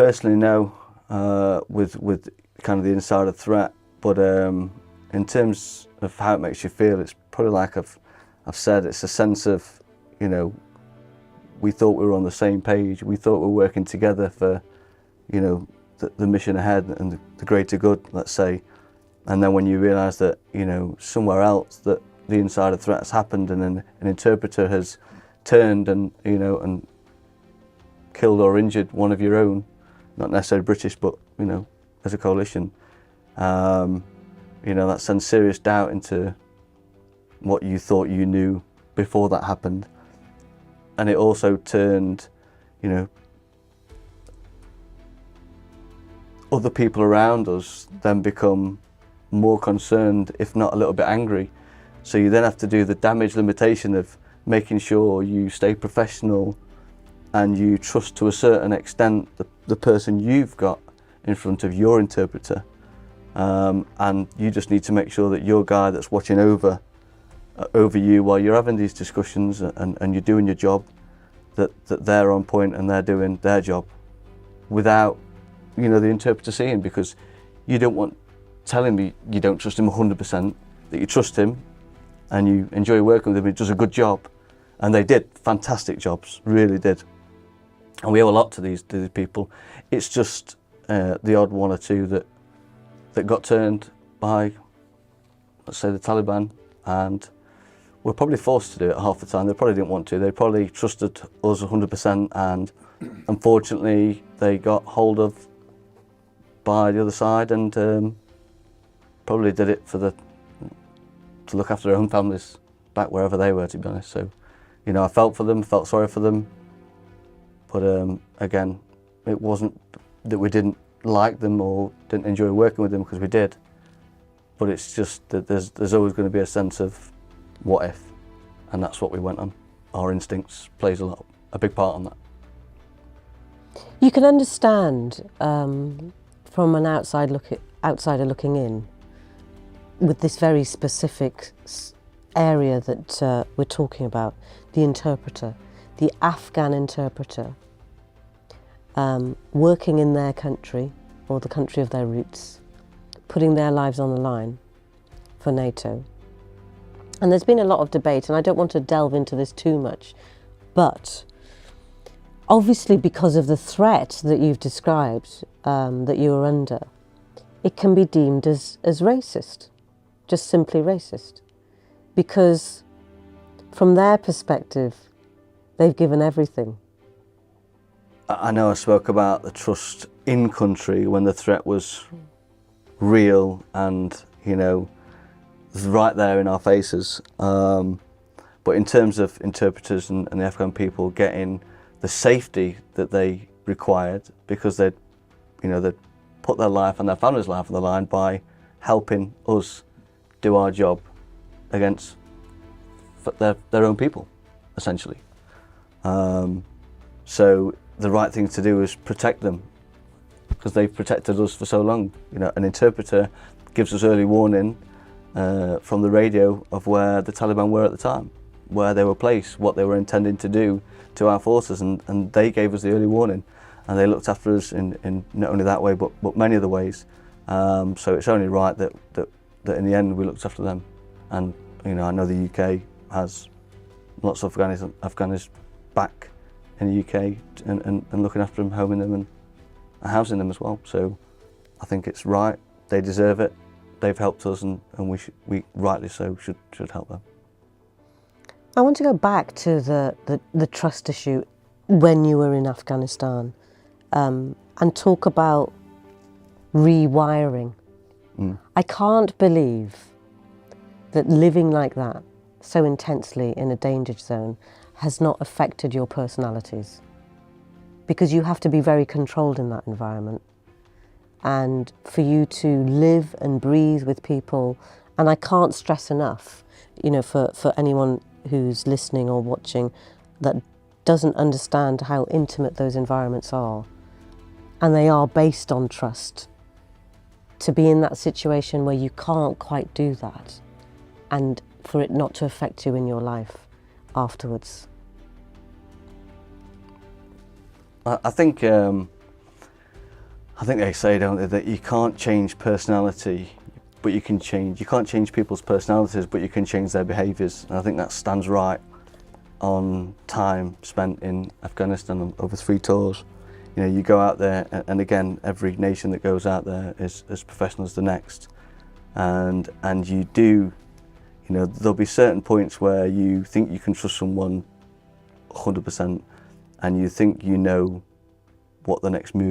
Personally, no, with kind of the insider threat, but in terms of how it makes you feel, it's probably like I've said, it's a sense of, you know, we thought we were on the same page, we thought we were working together for, you know, the mission ahead and the greater good, let's say, and then when you realise that, you know, somewhere else that the insider threat has happened and an interpreter has turned and, you know, and killed or injured one of your own, not necessarily British, but, you know, as a coalition, you know, that sends serious doubt into what you thought you knew before that happened. And it also turned, you know, other people around us then become more concerned, if not a little bit angry. So you then have to do the damage limitation of making sure you stay professional and you trust to a certain extent the person you've got in front of your interpreter. And you just need to make sure that your guy that's watching over you while you're having these discussions and you're doing your job, that they're on point and they're doing their job without, you know, the interpreter seeing, because you don't want telling me you don't trust him 100%, that you trust him and you enjoy working with him, he does a good job. And they did fantastic jobs, really did. And we owe a lot to these people. It's just the odd one or two that got turned by, let's say, the Taliban, and were probably forced to do it half the time. They probably didn't want to. They probably trusted us 100%, and unfortunately they got hold of by the other side and probably did it to look after their own families back wherever they were, to be honest. So, you know, I felt for them, felt sorry for them, but again, it wasn't that we didn't like them or didn't enjoy working with them, because we did, but it's just that there's always going to be a sense of what if, and that's what we went on. Our instincts plays a big part on that. You can understand from an outsider looking in, with this very specific area that we're talking about, the interpreter, the Afghan interpreter, working in their country or the country of their roots, putting their lives on the line for NATO. And there's been a lot of debate, and I don't want to delve into this too much, but obviously because of the threat that you've described, that you are under, it can be deemed as racist, just simply racist. Because from their perspective, they've given everything. I know I spoke about the trust in country when the threat was real and, you know, right there in our faces. But in terms of interpreters and the Afghan people getting the safety that they required, because they'd put their life and their family's life on the line by helping us do our job against their own people, essentially. So the right thing to do is protect them, because they've protected us for so long. You know, an interpreter gives us early warning from the radio of where the Taliban were at the time, where they were placed, what they were intending to do to our forces, and they gave us the early warning, and they looked after us in not only that way but many other ways. So it's only right that in the end we looked after them. And you know, I know the UK has lots of Afghanis back in the UK and looking after them, homing them and housing them as well. So I think it's right. They deserve it. They've helped us, and we rightly so should help them. I want to go back to the trust issue when you were in Afghanistan, and talk about rewiring. I can't believe that living like that, so intensely in a danger zone, has not affected your personalities. Because you have to be very controlled in that environment. And for you to live and breathe with people, and I can't stress enough, you know, for anyone who's listening or watching that doesn't understand how intimate those environments are, and they are based on trust, to be in that situation where you can't quite do that, and for it not to affect you in your life afterwards. I think I think they say, don't they, that you can't change personality, but you can't change people's personalities, but you can change their behaviours. And I think that stands right on time spent in Afghanistan on over 3 tours. You know, you go out there, and again, every nation that goes out there is as professional as the next. And you do, you know, there'll be certain points where you think you can trust someone 100%, and you think you know what the next move